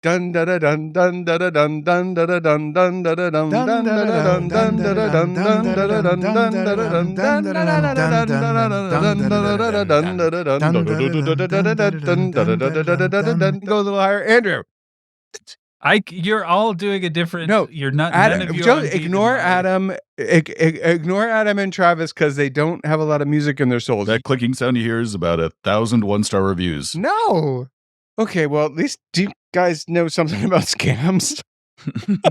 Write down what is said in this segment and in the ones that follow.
Dun da da dun dun da da dun dun da da dun dun da da dun dun da da dun dun da da dun dun da da dun dun da da dun dun da da dun. Go a little higher, Andrew. You're all doing a different. No, you're not. None of you Joe, are on beat ignore in my- Adam. Ignore Adam and Travis because they don't have a lot of music in their souls. That clicking sound you hear is about 1,000 one-star reviews. No. Okay, well, at least do you guys know something about scams?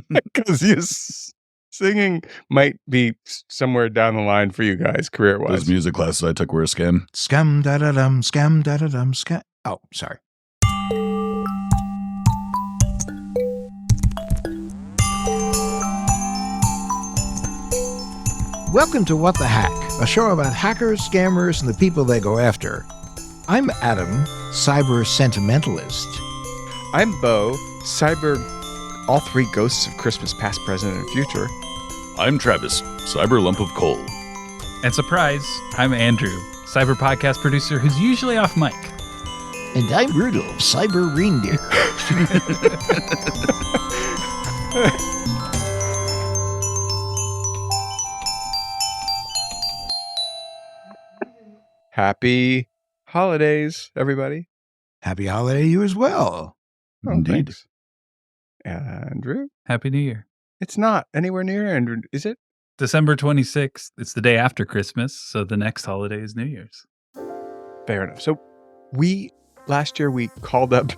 Because singing might be somewhere down the line for you guys, career-wise. Those music classes I took were a scam. Scam da da dum, scam da da dum, scam. Oh, sorry. Welcome to What the Hack, a show about hackers, scammers, and the people they go after. I'm Adam, cyber sentimentalist. I'm Beau, cyber all three ghosts of Christmas past, present, and future. I'm Travis, cyber lump of coal. And surprise, I'm Andrew, cyber podcast producer who's usually off mic. And I'm Rudolph, cyber reindeer. Happy holidays, everybody. Happy holiday to you as well. Oh, Indeed. thanks. Andrew? Happy New Year. It's not anywhere near, Andrew, is it? December 26th. It's the day after Christmas, so the next holiday is New Year's. Fair enough. So last year we called up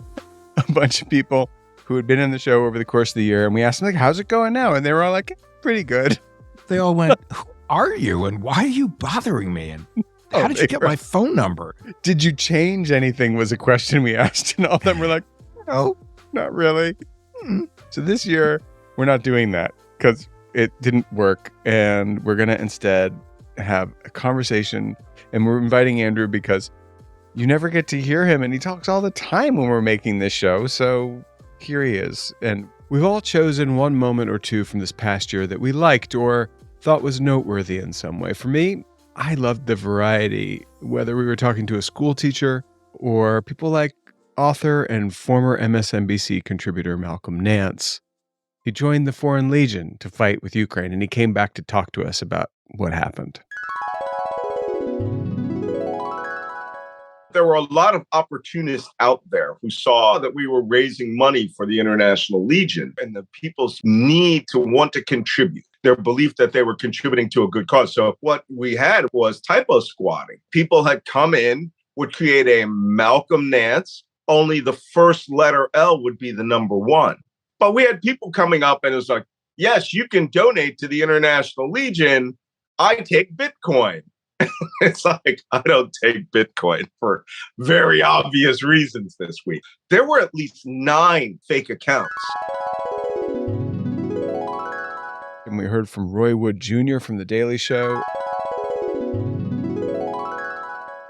a bunch of people who had been in the show over the course of the year, and we asked them, like, how's it going now? And they were all like, pretty good. They all went, who are you and why are you bothering me? And how did you get my phone number? Did you change anything was a question we asked, and all of them were like, no, not really. So this year, we're not doing that because it didn't work, and we're going to instead have a conversation, and we're inviting Andrew because you never get to hear him, and he talks all the time when we're making this show, so here he is. And we've all chosen one moment or two from this past year that we liked or thought was noteworthy in some way. For me, I loved the variety, whether we were talking to a school teacher or people like author and former MSNBC contributor Malcolm Nance. He joined the Foreign Legion to fight with Ukraine, and he came back to talk to us about what happened. There were a lot of opportunists out there who saw that we were raising money for the International Legion and the people's need to want to contribute, their belief that they were contributing to a good cause. So what we had was typo squatting. People had come in, would create a Malcolm Nance, only the first letter L would be the number one. But we had people coming up and it was like, yes, you can donate to the International Legion. I take Bitcoin. It's like, I don't take Bitcoin for very obvious reasons this week. There were at least 9 fake accounts. And we heard from Roy Wood Jr. from The Daily Show.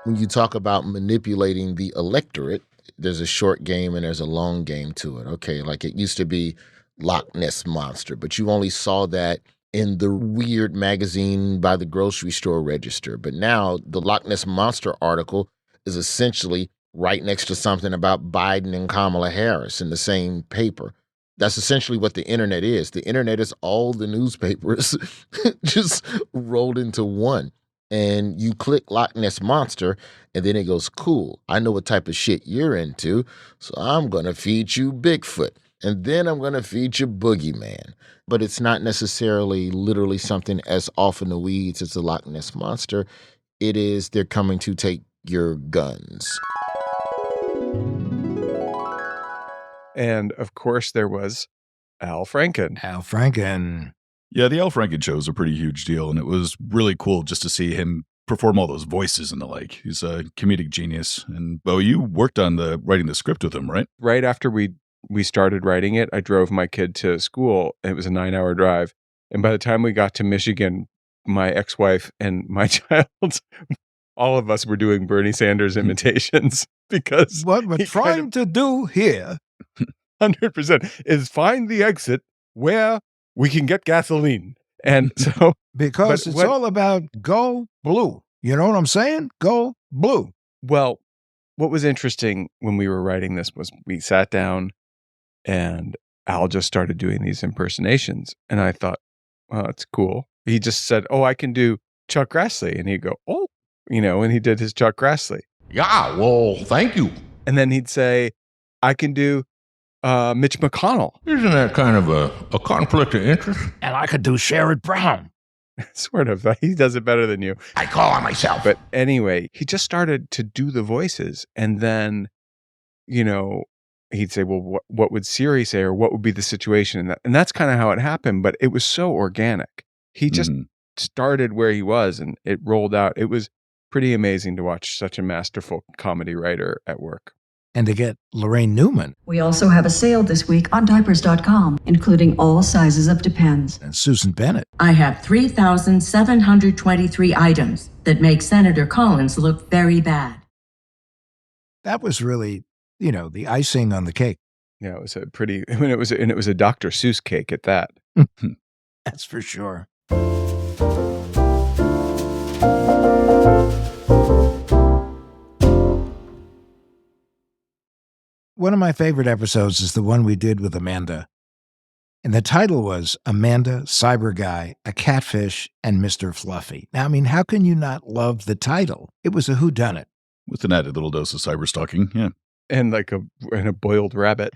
When you talk about manipulating the electorate, there's a short game and there's a long game to it. Okay, like it used to be Loch Ness Monster, but you only saw that in the weird magazine by the grocery store register. But now the Loch Ness Monster article is essentially right next to something about Biden and Kamala Harris in the same paper. That's essentially what the internet is. The internet is all the newspapers just rolled into one. And you click Loch Ness Monster, and then it goes, cool, I know what type of shit you're into, so I'm going to feed you Bigfoot. And then I'm going to feed you Boogeyman. But it's not necessarily literally something as off in the weeds as the Loch Ness Monster. It is, they're coming to take your guns. And of course, there was Al Franken. Al Franken. Yeah, the Al Franken show is a pretty huge deal, and it was really cool just to see him perform all those voices and the like. He's a comedic genius. And, Beau, you worked on writing the script with him, right? Right after we started writing it, I drove my kid to school. It was a 9-hour drive. And by the time we got to Michigan, my ex-wife and my child, all of us were doing Bernie Sanders imitations because What we're trying to do here 100% is find the exit where we can get gasoline. And so because But it's what- all about go blue. You know what I'm saying? Go blue. Well, what was interesting when we were writing this was we sat down And Al just started doing these impersonations. And I thought, well, that's cool. He just said, oh, I can do Chuck Grassley. And he'd go, oh, and he did his Chuck Grassley. Yeah, well, thank you. And then he'd say, I can do Mitch McConnell. Isn't that kind of a conflict of interest? And I could do Sherrod Brown. Sort of. He does it better than you. I call on myself. But anyway, he just started to do the voices. And then, he'd say, well, what would Siri say, or what would be the situation? And that's kind of how it happened. But it was so organic. He just started where he was and it rolled out. It was pretty amazing to watch such a masterful comedy writer at work. And to get Lorraine Newman We also have a sale this week on diapers.com, including all sizes of Depends. and Susan Bennett. I have 3,723 items that make Senator Collins look very bad. That was really, the icing on the cake. Yeah, it was a pretty, it was a Dr. Seuss cake at that. That's for sure. One of my favorite episodes is the one we did with Amanda. And the title was Amanda, Cyber Guy, a Catfish, and Mr. Fluffy. Now, how can you not love the title? It was a whodunit. With an added little dose of cyber stalking, yeah. And a boiled rabbit.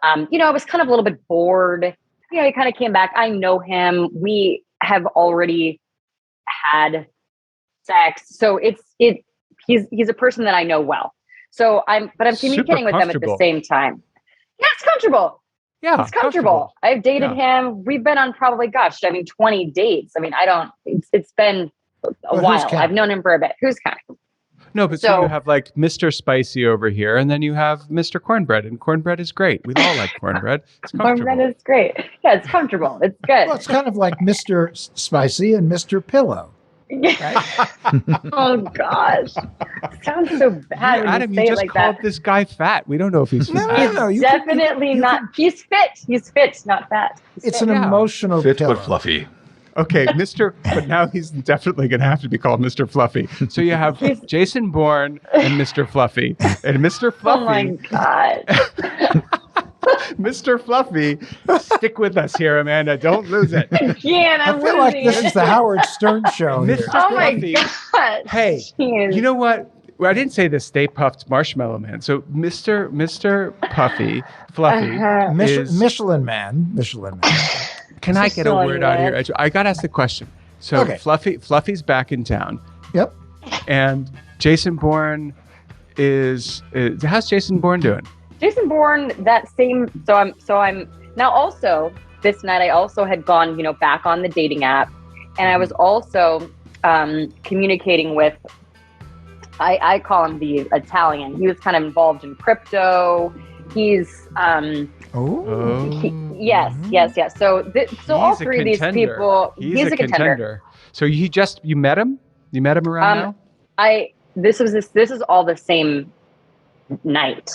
I was kind of a little bit bored. He kind of came back. I know him. We have already had sex. So he's a person that I know well. So I'm communicating with them at the same time. Yeah, it's comfortable. Yeah, it's comfortable. I've dated him. We've been on probably, 20 dates. It's been a while. I've known him for a bit. Who's counting? No, but so you have like Mr. Spicy over here, and then you have Mr. Cornbread, and cornbread is great. We all like cornbread. It's comfortable. Cornbread is great. Yeah, it's comfortable. It's good. Well, it's kind of like Mr. Spicy and Mr. Pillow. Right? Oh gosh, sounds so bad. When Adam, you say you just it like called that. this guy fat. We don't know if he's fat. No. Definitely not. He's fit. He's fit, not fat. It's an emotional Fit pillow. but fluffy. Okay, but now he's definitely going to have to be called Mr. Fluffy. So you have Jason Bourne and Mr. Fluffy. And Mr. Fluffy. Oh my god. Mr. Fluffy, stick with us here, Amanda. Don't lose it. I can't. I'm I feel like losing this it. is the Howard Stern show here. Mr. Oh my Fluffy. god. Hey, Jeez. you know what? Well, I didn't say the Stay Puffed Marshmallow Man. So Mr. Puffy, Fluffy is... Michelin Man. Can I get a word out here? I got to ask the question. So Okay. Fluffy's back in town. Yep. And Jason Bourne is how's Jason Bourne doing? Jason Bourne, that same. So I'm now also this night. I also had gone, back on the dating app, and I was also communicating with. I call him the Italian. He was kind of involved in crypto. He's yes. So all three of these people. He's a contender. So you met him? You met him around now? This is all the same night.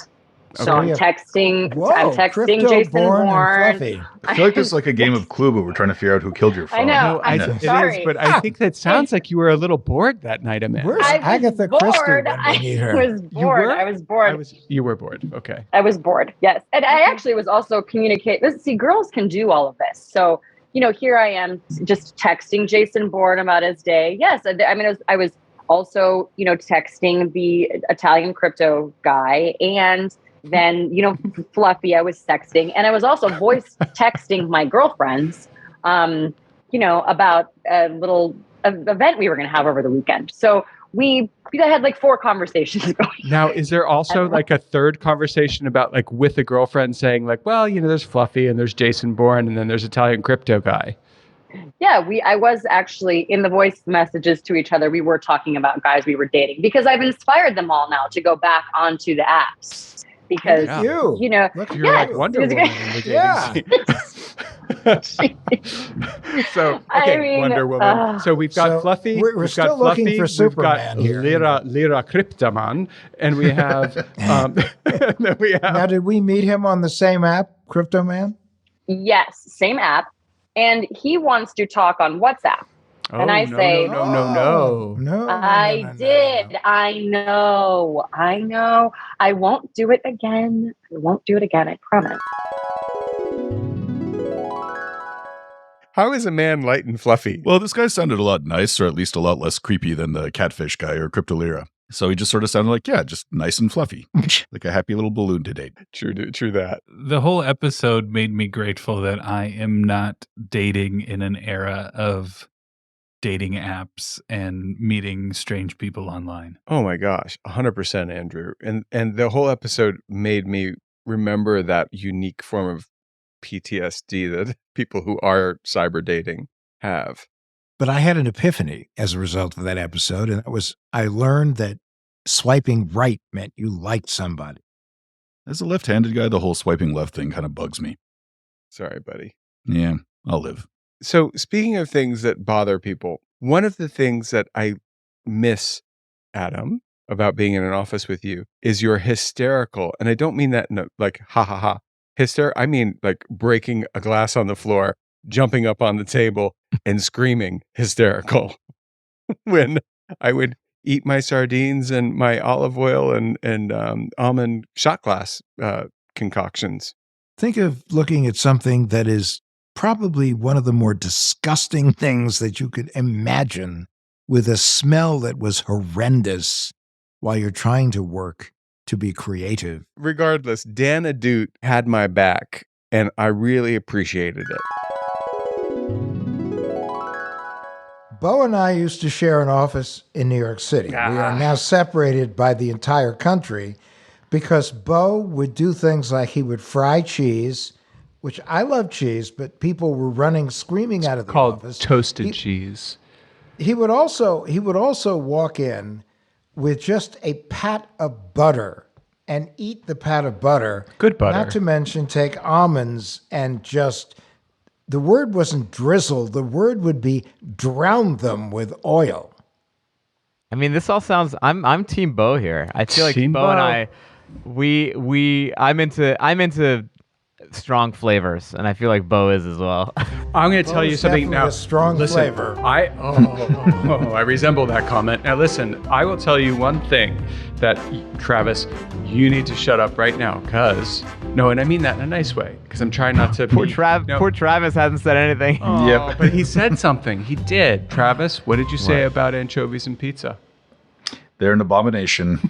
So Okay. I'm texting. Whoa, I'm texting Crypto, Jason Bourne, Bourne. and Fluffy. I feel like this is like a game of Clue, but we're trying to figure out who killed your phone. I know. No, I'm it sorry. is, but I think that sounds like you were a little bored that night, Amanda. Where's I was Agatha bored. Christie when we need her? I was bored. were? I was bored. You were bored. Okay. I was bored. Yes, and I actually was also communicating. See, girls can do all of this. So here I am just texting Jason Bourne about his day. Yes, I was also texting the Italian crypto guy, and then Fluffy I was texting, and I was also voice texting my girlfriends about a little event we were going to have over the weekend. So we had like 4 conversations going. Now, is there also like a third conversation about like with a girlfriend saying like, well, there's Fluffy and there's Jason Bourne and then there's Italian crypto guy? Yeah, I was actually in the voice messages to each other. We were talking about guys we were dating because I've inspired them all now to go back onto the apps. Because Look, You're like Wonder Woman in the dating scene. So Wonder Woman. So we've got Fluffy. We're we've still got looking Fluffy, for Superman we've here. got Lyra Cryptaman, and we have. And then we have. Now, did we meet him on the same app, Crypto Man? Yes, same app. And he wants to talk on WhatsApp. And I say, No. I did. I know. I won't do it again. I promise. How is a man light and fluffy? Well, this guy sounded a lot nicer, or at least a lot less creepy than the catfish guy or Cryptolera. So he just sort of sounded like, yeah, just nice and fluffy, like a happy little balloon to date. True that. The whole episode made me grateful that I am not dating in an era of dating apps and meeting strange people online. Oh my gosh, 100%, Andrew. And the whole episode made me remember that unique form of PTSD that people who are cyber dating have. But I had an epiphany as a result of that episode, and I learned that swiping right meant you liked somebody. As a left-handed guy, the whole swiping left thing kind of bugs me. Sorry, buddy. Yeah, I'll live. So speaking of things that bother people, one of the things that I miss, Adam, about being in an office with you is your hysterical, and I don't mean that in a, like, ha ha ha, I mean like breaking a glass on the floor, jumping up on the table and screaming hysterical when I would eat my sardines and my olive oil and almond shot glass concoctions. Think of looking at something that is probably one of the more disgusting things that you could imagine, with a smell that was horrendous while you're trying to work to be creative. Regardless, Dan Ahdoot had my back, and I really appreciated it. Beau and I used to share an office in New York City. We are now separated by the entire country because Beau would do things like he would fry cheese, which I love cheese, but people were running screaming out of the office. Toasted cheese. He would also walk in with just a pat of butter and eat the pat of butter. Good butter. Not to mention take almonds and just, the word wasn't drizzle, the word would be drown them with oil. I mean, this all sounds, I'm Team Beau here. I feel like Team Beau and Beau. I'm into strong flavors, and I feel like Beau is as well. I'm going to tell you something now. A strong flavor. I resemble that comment. Now listen, I will tell you one thing that Travis, you need to shut up right now, and I mean that in a nice way, because I'm trying not to. Poor Travis hasn't said anything. Oh, yep. But he said something. He did. Travis, what did you say about anchovies and pizza? They're an abomination.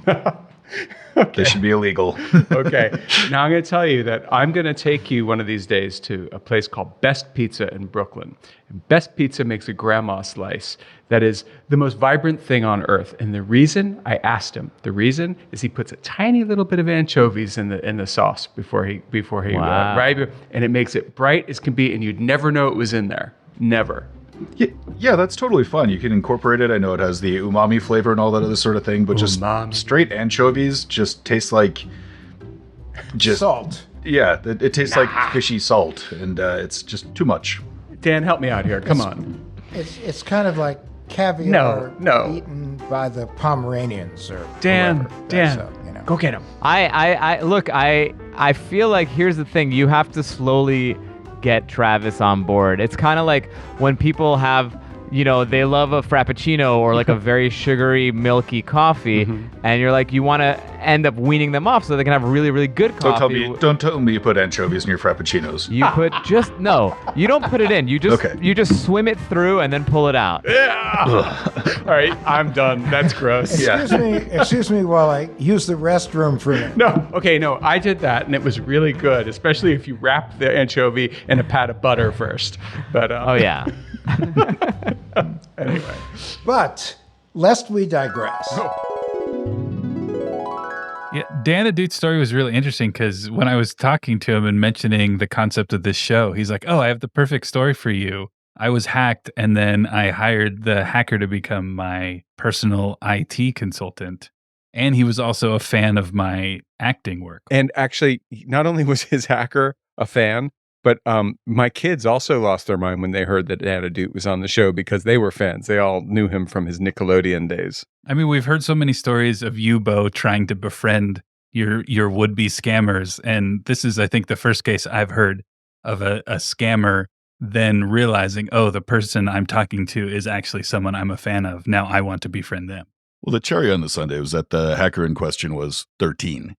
Okay. They should be illegal. Okay. Now I'm going to tell you that I'm going to take you one of these days to a place called Best Pizza in Brooklyn. And Best Pizza makes a grandma slice that is the most vibrant thing on earth. And the reason, I asked him, is he puts a tiny little bit of anchovies in the sauce before he right, and it makes it bright as can be, and you'd never know it was in there. Never. Yeah, that's totally fun. You can incorporate it. I know it has the umami flavor and all that other sort of thing, but just straight anchovies just taste like salt. Yeah, it tastes like fishy salt, and it's just too much. Dan, help me out here. Come on. It's kind of like caviar eaten by the Pomeranians or Dan, whoever. Go get him. I feel like here's the thing. You have to slowly get Travis on board. It's kind of like when people have, they love a frappuccino or like a very sugary, milky coffee, and you're like, you want to end up weaning them off so they can have really, really good coffee. Don't tell me you put anchovies in your frappuccinos. You put you don't put it in. You just swim it through and then pull it out. Yeah. All right, I'm done. That's gross. Excuse me while I use the restroom for a minute. No, I did that and it was really good, especially if you wrap the anchovy in a pat of butter first. But oh yeah. Anyway. But lest we digress. Yeah, Dan Ahdoot's story was really interesting because when I was talking to him and mentioning the concept of this show, he's like, "Oh, I have the perfect story for you. I was hacked, and then I hired the hacker to become my personal IT consultant." And he was also a fan of my acting work. And actually, not only was his hacker a fan, but my kids also lost their mind when they heard that Dan Ahdoot was on the show because they were fans. They all knew him from his Nickelodeon days. I mean, we've heard so many stories of you, Beau, trying to befriend your would-be scammers. And this is, I think, the first case I've heard of a scammer then realizing, oh, the person I'm talking to is actually someone I'm a fan of. Now I want to befriend them. Well, the cherry on the sundae was that the hacker in question was 13.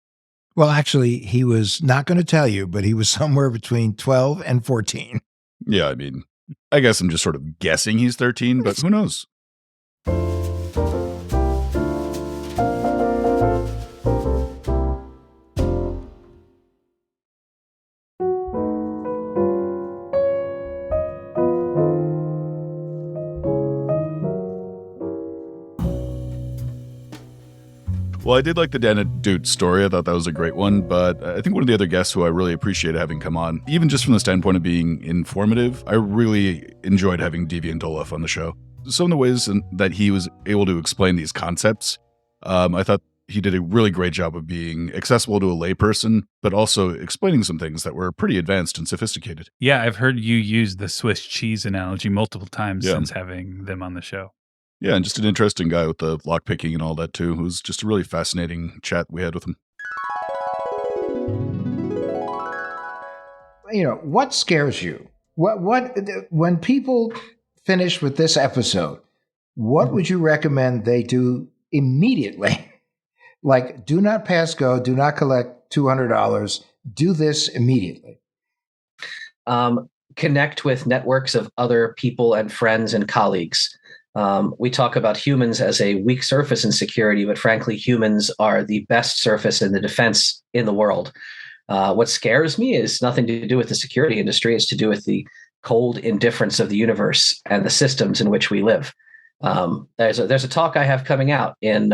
Well, actually, he was not going to tell you, but he was somewhere between 12 and 14. Yeah, I mean, I guess I'm just sort of guessing he's 13, but who knows? Well, I did like the Ahdoot story. I thought that was a great one, but I think one of the other guests who I really appreciated having come on, even just from the standpoint of being informative, I really enjoyed having Deviant Ollam on the show. Some of the ways that he was able to explain these concepts, I thought he did a really great job of being accessible to a layperson, but also explaining some things that were pretty advanced and sophisticated. Yeah, I've heard you use the Swiss cheese analogy multiple times since having them on the show. Yeah, and just an interesting guy with the lockpicking and all that, too. It was just a really fascinating chat we had with him. You know, what scares you? When people finish with this episode, what would you recommend they do immediately? Like, do not pass go, do not collect $200, do this immediately. Connect with networks of other people and friends and colleagues. We talk about humans as a weak surface in security, but frankly, humans are the best surface in the defense in the world. What scares me is nothing to do with the security industry. It's to do with the cold indifference of the universe and the systems in which we live. There's a talk I have coming out in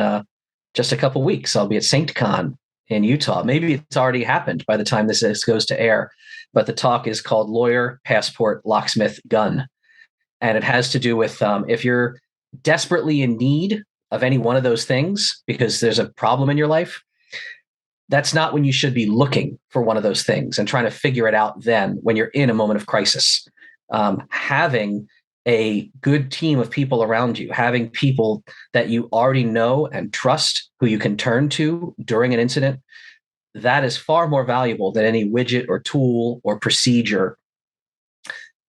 just a couple weeks. I'll be at SaintCon in Utah. Maybe it's already happened by the time this goes to air, but the talk is called Lawyer, Passport, Locksmith, Gun. And it has to do with if you're desperately in need of any one of those things because there's a problem in your life, that's not when you should be looking for one of those things and trying to figure it out then when you're in a moment of crisis. Having a good team of people around you, having people that you already know and trust who you can turn to during an incident, that is far more valuable than any widget or tool or procedure.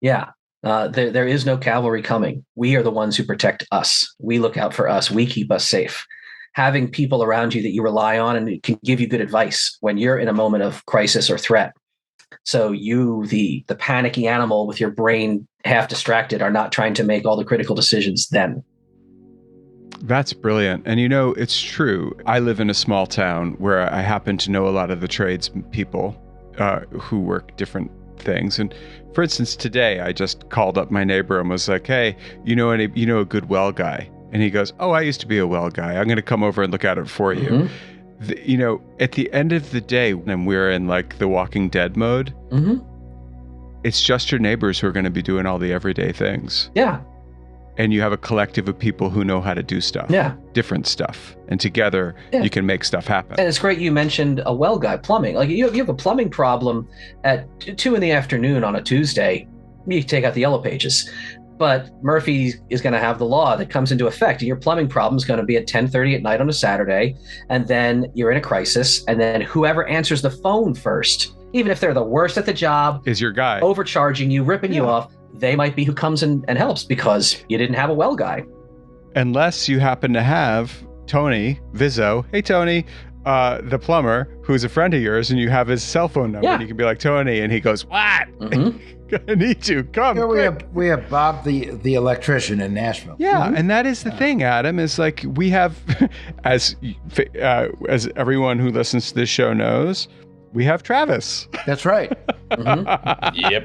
Yeah. There is no cavalry coming. We are the ones who protect us. We look out for us. We keep us safe. Having people around you that you rely on and can give you good advice when you're in a moment of crisis or threat. So you, the panicky animal with your brain half distracted, are not trying to make all the critical decisions then. That's brilliant. And you know, it's true. I live in a small town where I happen to know a lot of the trades people who work different things. And for instance, today I just called up my neighbor and was like, hey, you know a good well guy? And he goes, oh, I used to be a well guy. I'm going to come over and look at it for you. You know, at the end of the day, when we're in like the Walking Dead mode, it's just your neighbors who are going to be doing all the everyday things. Yeah. And you have a collective of people who know how to do stuff. Yeah. Different stuff. And together you can make stuff happen. And it's great you mentioned a well guy, plumbing. Like you have a plumbing problem at 2 p.m. on a Tuesday, you take out the yellow pages. But Murphy is going to have the law that comes into effect, and your plumbing problem is going to be at 10:30 at night on a Saturday, and then you're in a crisis, and then whoever answers the phone first, even if they're the worst at the job, is your guy overcharging you, ripping you off. They might be who comes and helps because you didn't have a well guy. Unless you happen to have Tony Vizzo. Hey, Tony, the plumber, who's a friend of yours, and you have his cell phone number. And you can be like, Tony, and he goes, what? I need you. Come. Here we have Bob, the electrician in Nashville. Yeah, and that is the thing, Adam, is like we have, as everyone who listens to this show knows, we have Travis. That's right. Yep.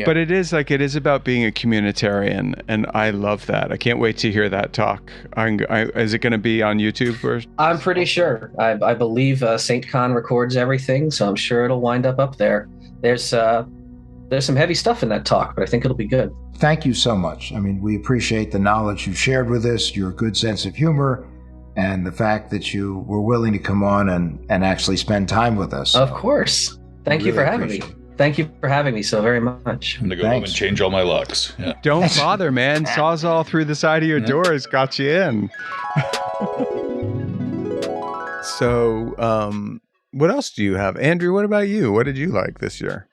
But it is about being a communitarian, and I love that. I can't wait to hear that talk. Is it going to be on YouTube? Or? I'm pretty sure. I believe SaintCon records everything, so I'm sure it'll wind up there. There's some heavy stuff in that talk, but I think it'll be good. Thank you so much. I mean, we appreciate the knowledge you shared with us, your good sense of humor, and the fact that you were willing to come on and actually spend time with us. Of course. Thank you for having me. Thank you for having me so very much. I'm going to go home and change all my locks. Yeah. Don't bother, man. Sawzall through the side of your doors got you in. So, what else do you have? Andrew, what about you? What did you like this year?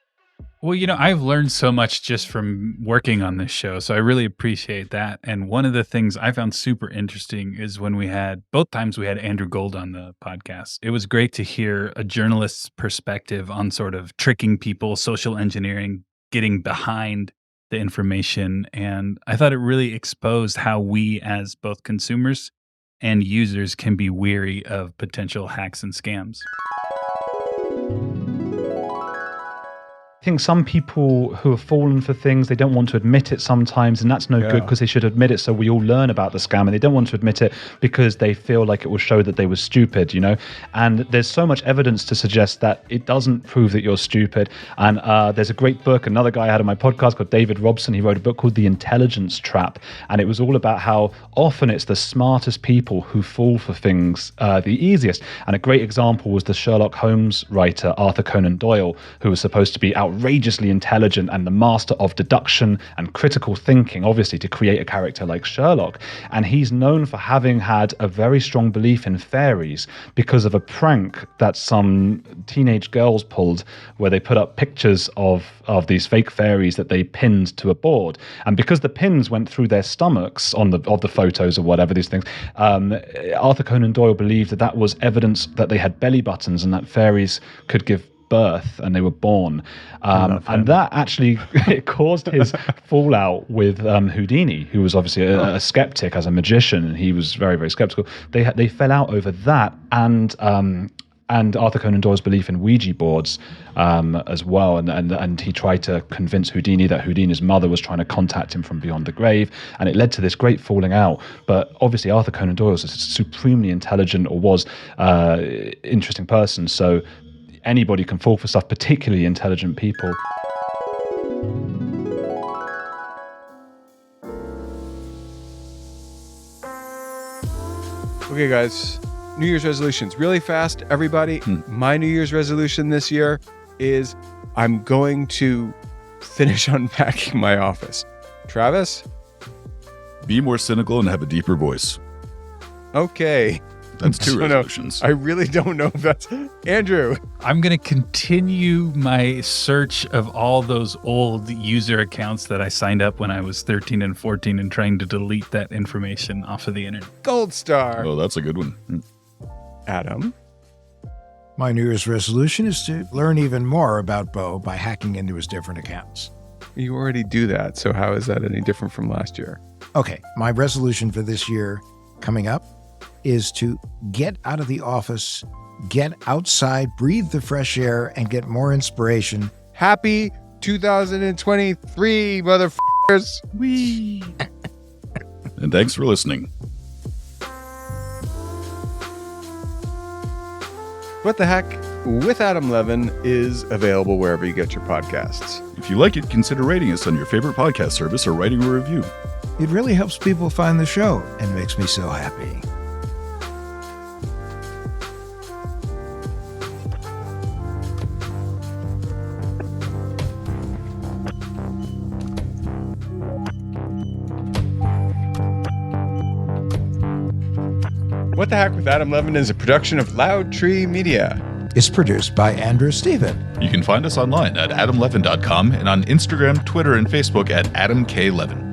Well, I've learned so much just from working on this show, so I really appreciate that. And one of the things I found super interesting is when both times we had Andrew Gold on the podcast. It was great to hear a journalist's perspective on sort of tricking people, social engineering, getting behind the information. And I thought it really exposed how we as both consumers and users can be weary of potential hacks and scams. I think some people who have fallen for things, they don't want to admit it sometimes, and that's no good because they should admit it so we all learn about the scam, and they don't want to admit it because they feel like it will show that they were stupid, And there's so much evidence to suggest that it doesn't prove that you're stupid. And there's a great book, another guy I had on my podcast called David Robson. He wrote a book called The Intelligence Trap, and it was all about how often it's the smartest people who fall for things the easiest. And a great example was the Sherlock Holmes writer Arthur Conan Doyle, who was supposed to be outrageously intelligent and the master of deduction and critical thinking, obviously, to create a character like Sherlock. And he's known for having had a very strong belief in fairies because of a prank that some teenage girls pulled where they put up pictures of these fake fairies that they pinned to a board. And because the pins went through their stomachs of the photos or whatever, these things, Arthur Conan Doyle believed that was evidence that they had belly buttons and that fairies could give birth and they were born, and that actually it caused his fallout with Houdini, who was obviously a skeptic as a magician, and he was very, very skeptical. They fell out over that and Arthur Conan Doyle's belief in Ouija boards as well, and he tried to convince Houdini that Houdini's mother was trying to contact him from beyond the grave, and it led to this great falling out. But obviously Arthur Conan Doyle was a supremely intelligent, or was interesting person, so anybody can fall for stuff, particularly intelligent people. Okay, guys, New Year's resolutions. Really fast, everybody. My New Year's resolution this year is I'm going to finish unpacking my office. Travis? Be more cynical and have a deeper voice. Okay. That's two resolutions. I really don't know if that's... Andrew. I'm going to continue my search of all those old user accounts that I signed up when I was 13 and 14 and trying to delete that information off of the internet. Gold star. Oh, that's a good one. Adam. My New Year's resolution is to learn even more about Beau by hacking into his different accounts. You already do that, so how is that any different from last year? Okay, my resolution for this year coming up is to get out of the office, get outside, breathe the fresh air, and get more inspiration. Happy 2023, motherfuckers. Whee! And thanks for listening. What the Heck with Adam Levin is available wherever you get your podcasts. If you like it, consider rating us on your favorite podcast service or writing a review. It really helps people find the show and makes me so happy. What the Heck with Adam Levin is a production of Loud Tree Media. It's produced by Andrew Stephen. You can find us online at adamlevin.com and on Instagram, Twitter, and Facebook at Adam K. Levin.